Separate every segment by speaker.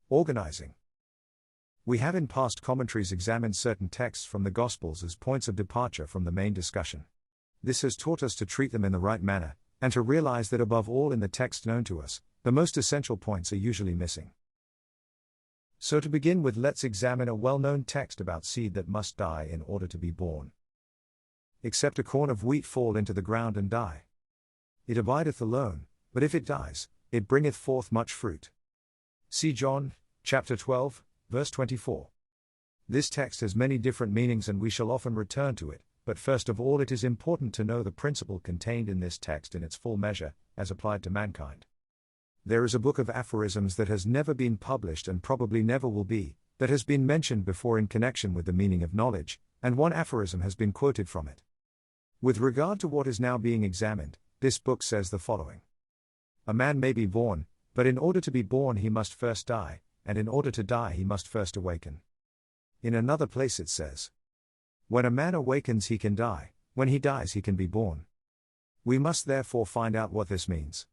Speaker 1: Organizing. We have in past commentaries examined certain texts from the Gospels as points of departure from the main discussion. This has taught us to treat them in the right manner, and to realize that above all in the text known to us, the most essential points are usually missing. So to begin with, let's examine a well-known text about seed that must die in order to be born. Except a corn of wheat fall into the ground and die. It abideth alone, but if it dies, it bringeth forth much fruit. See John, chapter 12, verse 24. This text has many different meanings and we shall often return to it, but first of all it is important to know the principle contained in this text in its full measure, as applied to mankind. There is a book of aphorisms that has never been published and probably never will be, that has been mentioned before in connection with the meaning of knowledge, and one aphorism has been quoted from it. With regard to what is now being examined, this book says the following. A man may be born, but in order to be born he must first die, and in order to die he must first awaken. In another place it says, when a man awakens he can die, when he dies he can be born. We must therefore find out what this means.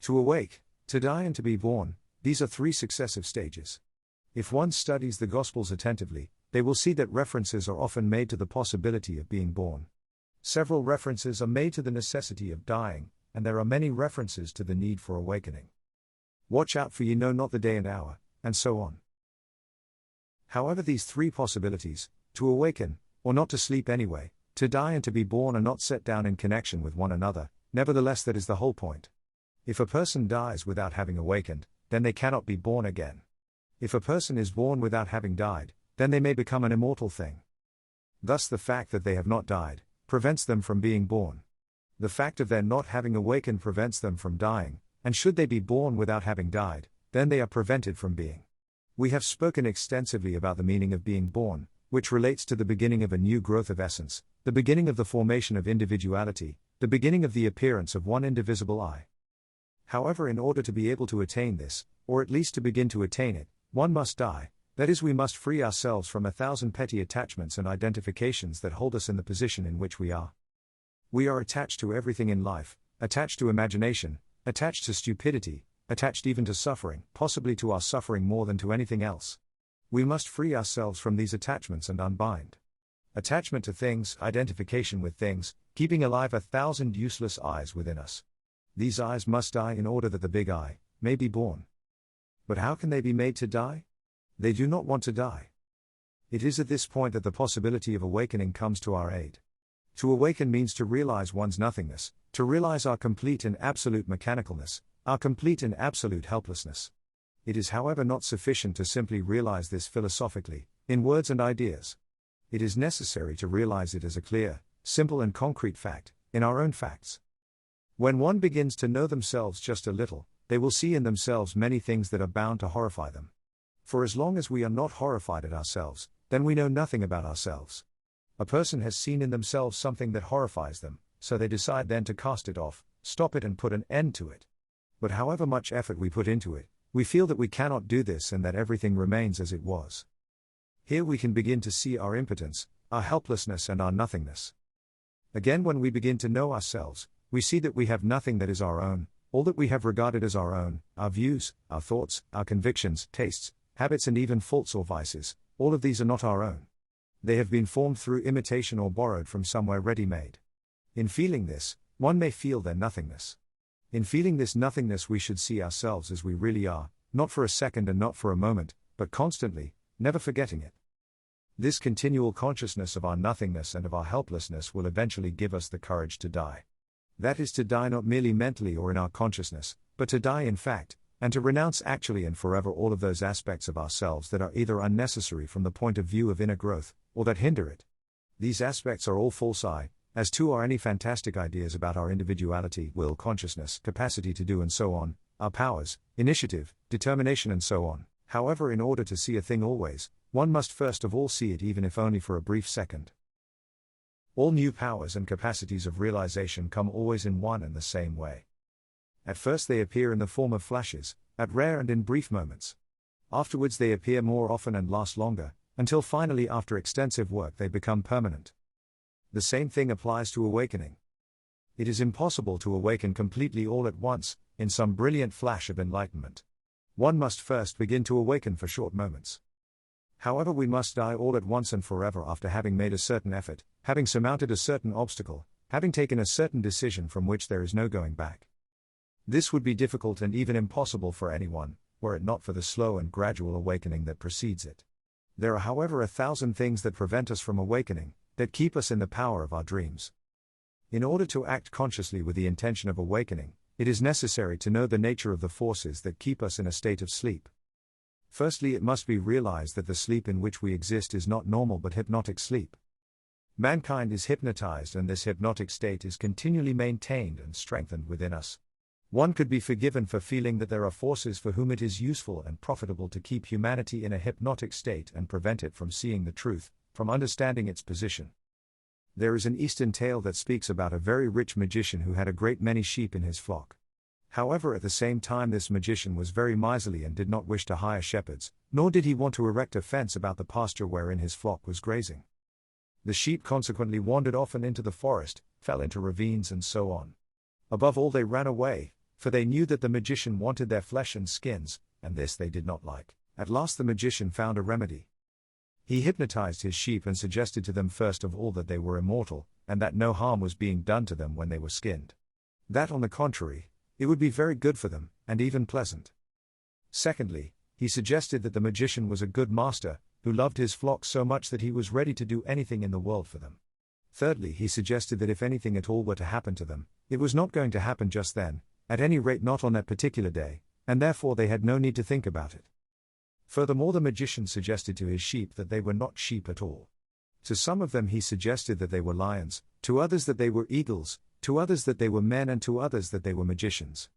Speaker 1: To awake, to die and to be born, these are three successive stages. If one studies the Gospels attentively, they will see that references are often made to the possibility of being born. Several references are made to the necessity of dying, and there are many references to the need for awakening. Watch out, for ye know not the day and hour, and so on. However, these three possibilities, to awaken, or not to sleep anyway, to die and to be born, are not set down in connection with one another. Nevertheless, that is the whole point. If a person dies without having awakened, then they cannot be born again. If a person is born without having died, then they may become an immortal thing. Thus the fact that they have not died prevents them from being born. The fact of their not having awakened prevents them from dying, and should they be born without having died, then they are prevented from being. We have spoken extensively about the meaning of being born, which relates to the beginning of a new growth of essence, the beginning of the formation of individuality, the beginning of the appearance of one indivisible I. However, in order to be able to attain this, or at least to begin to attain it, one must die, that is, we must free ourselves from 1,000 petty attachments and identifications that hold us in the position in which we are. We are attached to everything in life, attached to imagination, attached to stupidity, attached even to suffering, possibly to our suffering more than to anything else. We must free ourselves from these attachments and unbind. Attachment to things, identification with things, keeping alive 1,000 useless eyes within us. These eyes must die in order that the big I may be born. But how can they be made to die? They do not want to die. It is at this point that the possibility of awakening comes to our aid. To awaken means to realize one's nothingness, to realize our complete and absolute mechanicalness, our complete and absolute helplessness. It is, however, not sufficient to simply realize this philosophically, in words and ideas. It is necessary to realize it as a clear, simple and concrete fact, in our own facts. When one begins to know themselves just a little, they will see in themselves many things that are bound to horrify them. For as long as we are not horrified at ourselves, then we know nothing about ourselves. A person has seen in themselves something that horrifies them, so they decide then to cast it off, stop it and put an end to it. But however much effort we put into it, we feel that we cannot do this and that everything remains as it was. Here we can begin to see our impotence, our helplessness and our nothingness. Again, when we begin to know ourselves, we see that we have nothing that is our own. All that we have regarded as our own, our views, our thoughts, our convictions, tastes, habits and even faults or vices, all of these are not our own. They have been formed through imitation or borrowed from somewhere ready-made. In feeling this, one may feel their nothingness. In feeling this nothingness we should see ourselves as we really are, not for a second and not for a moment, but constantly, never forgetting it. This continual consciousness of our nothingness and of our helplessness will eventually give us the courage to die. That is, to die not merely mentally or in our consciousness, but to die in fact, and to renounce actually and forever all of those aspects of ourselves that are either unnecessary from the point of view of inner growth, or that hinder it. These aspects are all false I, as too are any fantastic ideas about our individuality, will, consciousness, capacity to do and so on, our powers, initiative, determination and so on. However, in order to see a thing always, one must first of all see it, even if only for a brief second. All new powers and capacities of realization come always in one and the same way. At first they appear in the form of flashes, at rare and in brief moments. Afterwards they appear more often and last longer, until finally after extensive work they become permanent. The same thing applies to awakening. It is impossible to awaken completely all at once, in some brilliant flash of enlightenment. One must first begin to awaken for short moments. However, we must die all at once and forever after having made a certain effort, having surmounted a certain obstacle, having taken a certain decision from which there is no going back. This would be difficult and even impossible for anyone, were it not for the slow and gradual awakening that precedes it. There are, however, 1,000 things that prevent us from awakening, that keep us in the power of our dreams. In order to act consciously with the intention of awakening, it is necessary to know the nature of the forces that keep us in a state of sleep. Firstly, it must be realized that the sleep in which we exist is not normal but hypnotic sleep. Mankind is hypnotized, and this hypnotic state is continually maintained and strengthened within us. One could be forgiven for feeling that there are forces for whom it is useful and profitable to keep humanity in a hypnotic state and prevent it from seeing the truth, from understanding its position. There is an Eastern tale that speaks about a very rich magician who had a great many sheep in his flock. However, at the same time, this magician was very miserly and did not wish to hire shepherds, nor did he want to erect a fence about the pasture wherein his flock was grazing. The sheep consequently wandered often into the forest, fell into ravines, and so on. Above all, they ran away, for they knew that the magician wanted their flesh and skins, and this they did not like. At last the magician found a remedy. He hypnotized his sheep and suggested to them first of all that they were immortal, and that no harm was being done to them when they were skinned. That, on the contrary, it would be very good for them, and even pleasant. Secondly, he suggested that the magician was a good master, who loved his flock so much that he was ready to do anything in the world for them. Thirdly, he suggested that if anything at all were to happen to them, it was not going to happen just then, at any rate not on that particular day, and therefore they had no need to think about it. Furthermore, the magician suggested to his sheep that they were not sheep at all. To some of them he suggested that they were lions, to others that they were eagles, to others that they were men, and to others that they were magicians.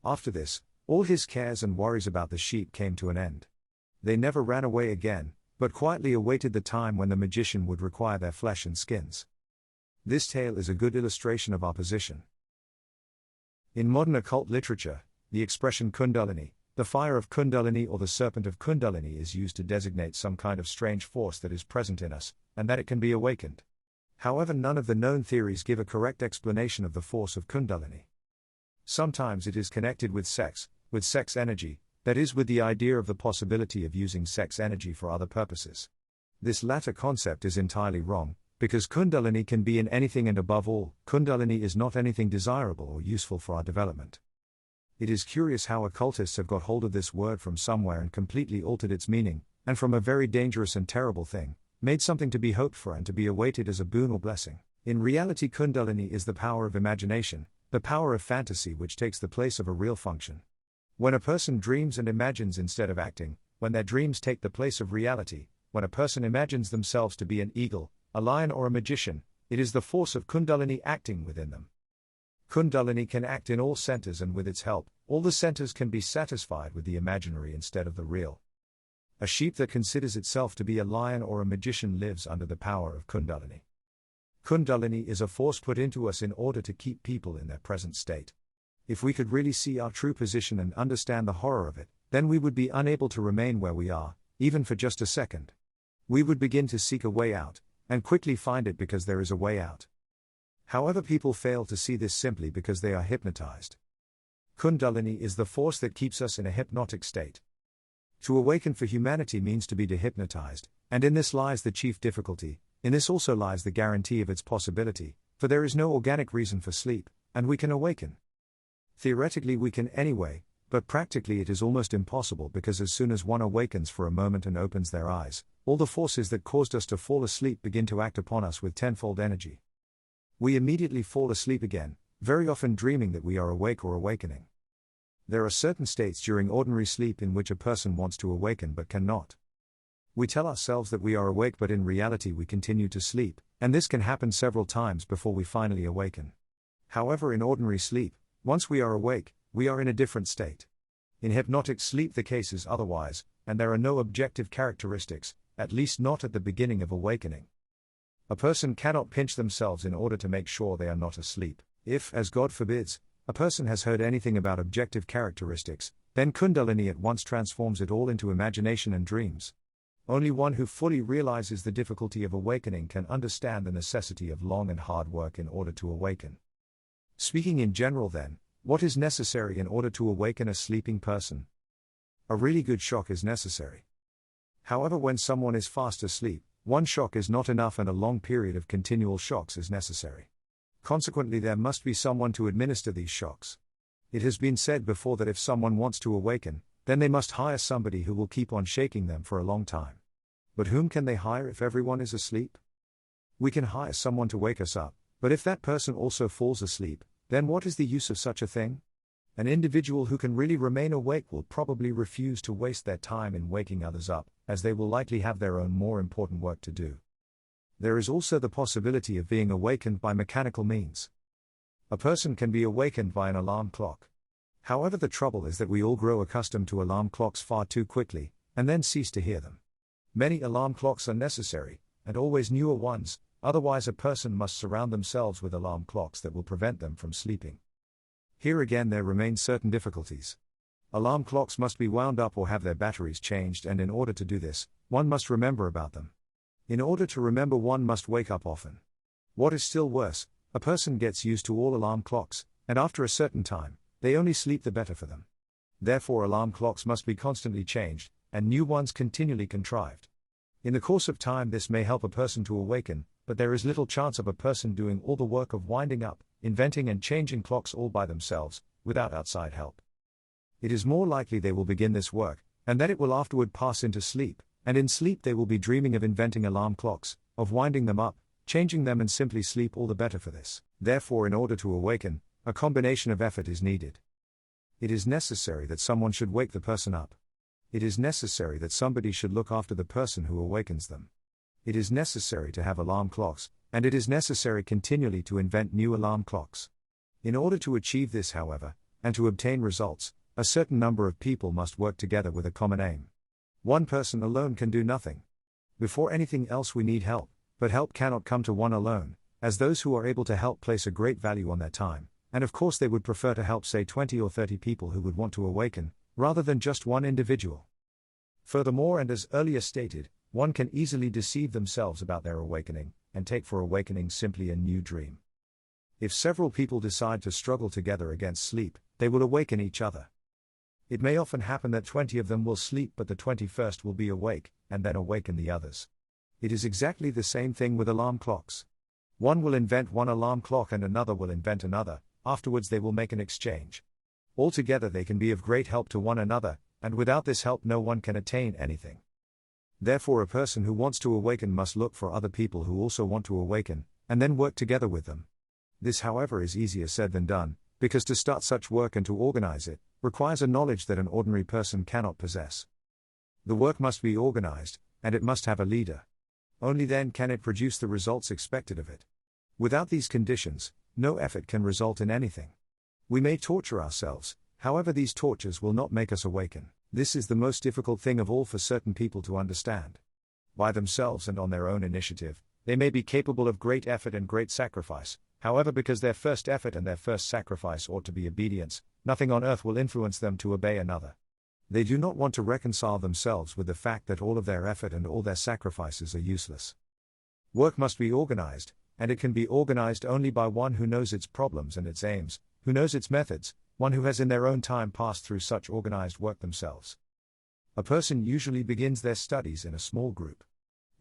Speaker 1: After this, all his cares and worries about the sheep came to an end. They never ran away again, but quietly awaited the time when the magician would require their flesh and skins. This tale is a good illustration of our position. In modern occult literature, the expression Kundalini, the fire of Kundalini or the serpent of Kundalini, is used to designate some kind of strange force that is present in us, and that it can be awakened. However, none of the known theories give a correct explanation of the force of Kundalini. Sometimes it is connected with sex energy, that is, with the idea of the possibility of using sex energy for other purposes. This latter concept is entirely wrong, because Kundalini can be in anything, and above all, Kundalini is not anything desirable or useful for our development. It is curious how occultists have got hold of this word from somewhere and completely altered its meaning, and from a very dangerous and terrible thing, made something to be hoped for and to be awaited as a boon or blessing. In reality, Kundalini is the power of imagination, the power of fantasy, which takes the place of a real function. When a person dreams and imagines instead of acting, when their dreams take the place of reality, when a person imagines themselves to be an eagle, a lion, or a magician, it is the force of Kundalini acting within them. Kundalini can act in all centers, and with its help, all the centers can be satisfied with the imaginary instead of the real. A sheep that considers itself to be a lion or a magician lives under the power of Kundalini. Kundalini is a force put into us in order to keep people in their present state. If we could really see our true position and understand the horror of it, then we would be unable to remain where we are, even for just a second. We would begin to seek a way out, and quickly find it because there is a way out. However, people fail to see this simply because they are hypnotized. Kundalini is the force that keeps us in a hypnotic state. To awaken for humanity means to be dehypnotized, and in this lies the chief difficulty. In this also lies the guarantee of its possibility, for there is no organic reason for sleep, and we can awaken. Theoretically we can anyway, but practically it is almost impossible, because as soon as one awakens for a moment and opens their eyes, all the forces that caused us to fall asleep begin to act upon us with tenfold energy. We immediately fall asleep again, very often dreaming that we are awake or awakening. There are certain states during ordinary sleep in which a person wants to awaken but cannot. We tell ourselves that we are awake, but in reality we continue to sleep, and this can happen several times before we finally awaken. However, in ordinary sleep, once we are awake, we are in a different state. In hypnotic sleep the case is otherwise, and there are no objective characteristics, at least not at the beginning of awakening. A person cannot pinch themselves in order to make sure they are not asleep. If, as God forbids, a person has heard anything about objective characteristics, then Kundalini at once transforms it all into imagination and dreams. Only one who fully realizes the difficulty of awakening can understand the necessity of long and hard work in order to awaken. Speaking in general then, what is necessary in order to awaken a sleeping person? A really good shock is necessary. However, when someone is fast asleep, one shock is not enough and a long period of continual shocks is necessary. Consequently, there must be someone to administer these shocks. It has been said before that if someone wants to awaken, then they must hire somebody who will keep on shaking them for a long time. But whom can they hire if everyone is asleep? We can hire someone to wake us up, but if that person also falls asleep, then what is the use of such a thing? An individual who can really remain awake will probably refuse to waste their time in waking others up, as they will likely have their own more important work to do. There is also the possibility of being awakened by mechanical means. A person can be awakened by an alarm clock. However, the trouble is that we all grow accustomed to alarm clocks far too quickly, and then cease to hear them. Many alarm clocks are necessary, and always newer ones, otherwise a person must surround themselves with alarm clocks that will prevent them from sleeping. Here again there remain certain difficulties. Alarm clocks must be wound up or have their batteries changed, and in order to do this, one must remember about them. In order to remember, one must wake up often. What is still worse, a person gets used to all alarm clocks, and after a certain time, they only sleep the better for them. Therefore alarm clocks must be constantly changed, and new ones continually contrived. In the course of time this may help a person to awaken, but there is little chance of a person doing all the work of winding up, inventing and changing clocks all by themselves, without outside help. It is more likely they will begin this work, and that it will afterward pass into sleep, and in sleep they will be dreaming of inventing alarm clocks, of winding them up, changing them, and simply sleep all the better for this. Therefore, in order to awaken, a combination of effort is needed. It is necessary that someone should wake the person up. It is necessary that somebody should look after the person who awakens them. It is necessary to have alarm clocks, and it is necessary continually to invent new alarm clocks. In order to achieve this, however, and to obtain results, a certain number of people must work together with a common aim. One person alone can do nothing. Before anything else we need help, but help cannot come to one alone, as those who are able to help place a great value on their time, and of course they would prefer to help say 20 or 30 people who would want to awaken, rather than just one individual. Furthermore, and as earlier stated, one can easily deceive themselves about their awakening, and take for awakening simply a new dream. If several people decide to struggle together against sleep, they will awaken each other. It may often happen that 20 of them will sleep, but the 21st will be awake, and then awaken the others. It is exactly the same thing with alarm clocks. One will invent one alarm clock and another will invent another, afterwards they will make an exchange. Altogether they can be of great help to one another, and without this help no one can attain anything. Therefore a person who wants to awaken must look for other people who also want to awaken, and then work together with them. This, however, is easier said than done, because to start such work and to organize it, requires a knowledge that an ordinary person cannot possess. The work must be organized, and it must have a leader. Only then can it produce the results expected of it. Without these conditions, no effort can result in anything. We may torture ourselves, however these tortures will not make us awaken. This is the most difficult thing of all for certain people to understand. By themselves and on their own initiative, they may be capable of great effort and great sacrifice, however because their first effort and their first sacrifice ought to be obedience, nothing on earth will influence them to obey another. They do not want to reconcile themselves with the fact that all of their effort and all their sacrifices are useless. Work must be organized, and it can be organized only by one who knows its problems and its aims, who knows its methods, one who has in their own time passed through such organized work themselves. A person usually begins their studies in a small group.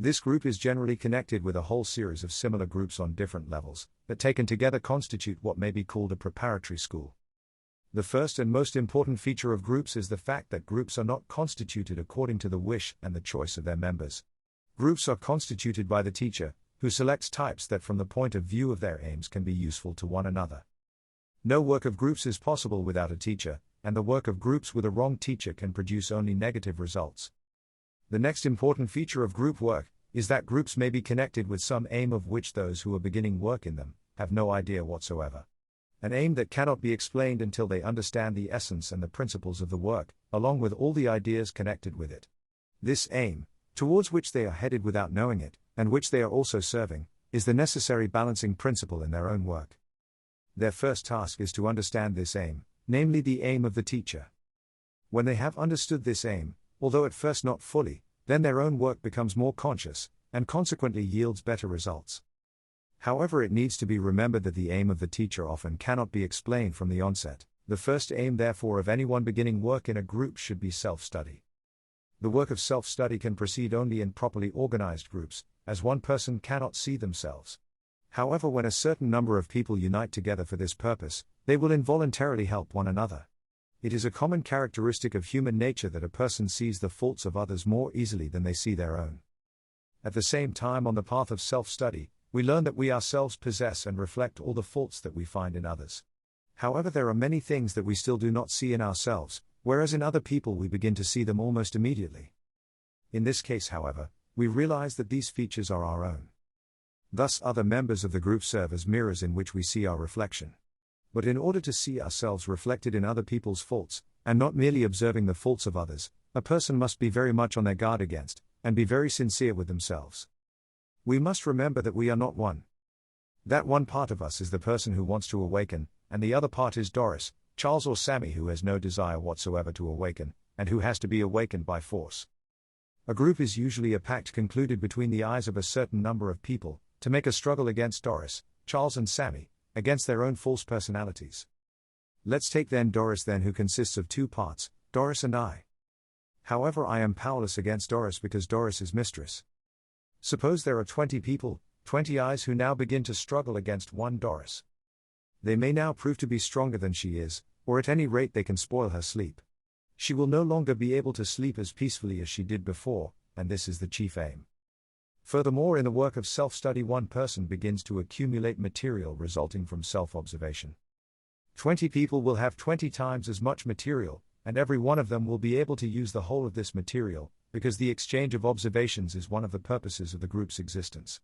Speaker 1: This group is generally connected with a whole series of similar groups on different levels, that taken together constitute what may be called a preparatory school. The first and most important feature of groups is the fact that groups are not constituted according to the wish and the choice of their members. Groups are constituted by the teacher, who selects types that from the point of view of their aims can be useful to one another. No work of groups is possible without a teacher, and the work of groups with a wrong teacher can produce only negative results. The next important feature of group work is that groups may be connected with some aim of which those who are beginning work in them have no idea whatsoever. An aim that cannot be explained until they understand the essence and the principles of the work, along with all the ideas connected with it. This aim, towards which they are headed without knowing it, and which they are also serving, is the necessary balancing principle in their own work. Their first task is to understand this aim, namely the aim of the teacher. When they have understood this aim, although at first not fully, then their own work becomes more conscious, and consequently yields better results. However, it needs to be remembered that the aim of the teacher often cannot be explained from the onset. The first aim, therefore, of anyone beginning work in a group should be self-study. The work of self-study can proceed only in properly organized groups, as one person cannot see themselves. However, when a certain number of people unite together for this purpose, they will involuntarily help one another. It is a common characteristic of human nature that a person sees the faults of others more easily than they see their own. At the same time, on the path of self-study, we learn that we ourselves possess and reflect all the faults that we find in others. However, there are many things that we still do not see in ourselves, whereas in other people we begin to see them almost immediately. In this case, however, we realize that these features are our own. Thus, other members of the group serve as mirrors in which we see our reflection. But in order to see ourselves reflected in other people's faults, and not merely observing the faults of others, a person must be very much on their guard against, and be very sincere with themselves. We must remember that we are not one. That one part of us is the person who wants to awaken, and the other part is Doris, Charles or Sammy, who has no desire whatsoever to awaken, and who has to be awakened by force. A group is usually a pact concluded between the eyes of a certain number of people, to make a struggle against Doris, Charles and Sammy, against their own false personalities. Let's take then Doris then, who consists of two parts, Doris and I. However, I am powerless against Doris because Doris is mistress. Suppose there are 20 people, 20 eyes, who now begin to struggle against one Doris. They may now prove to be stronger than she is, or at any rate they can spoil her sleep. She will no longer be able to sleep as peacefully as she did before, and this is the chief aim. Furthermore, in the work of self-study, one person begins to accumulate material resulting from self-observation. 20 people will have 20 times as much material, and every one of them will be able to use the whole of this material, because the exchange of observations is one of the purposes of the group's existence.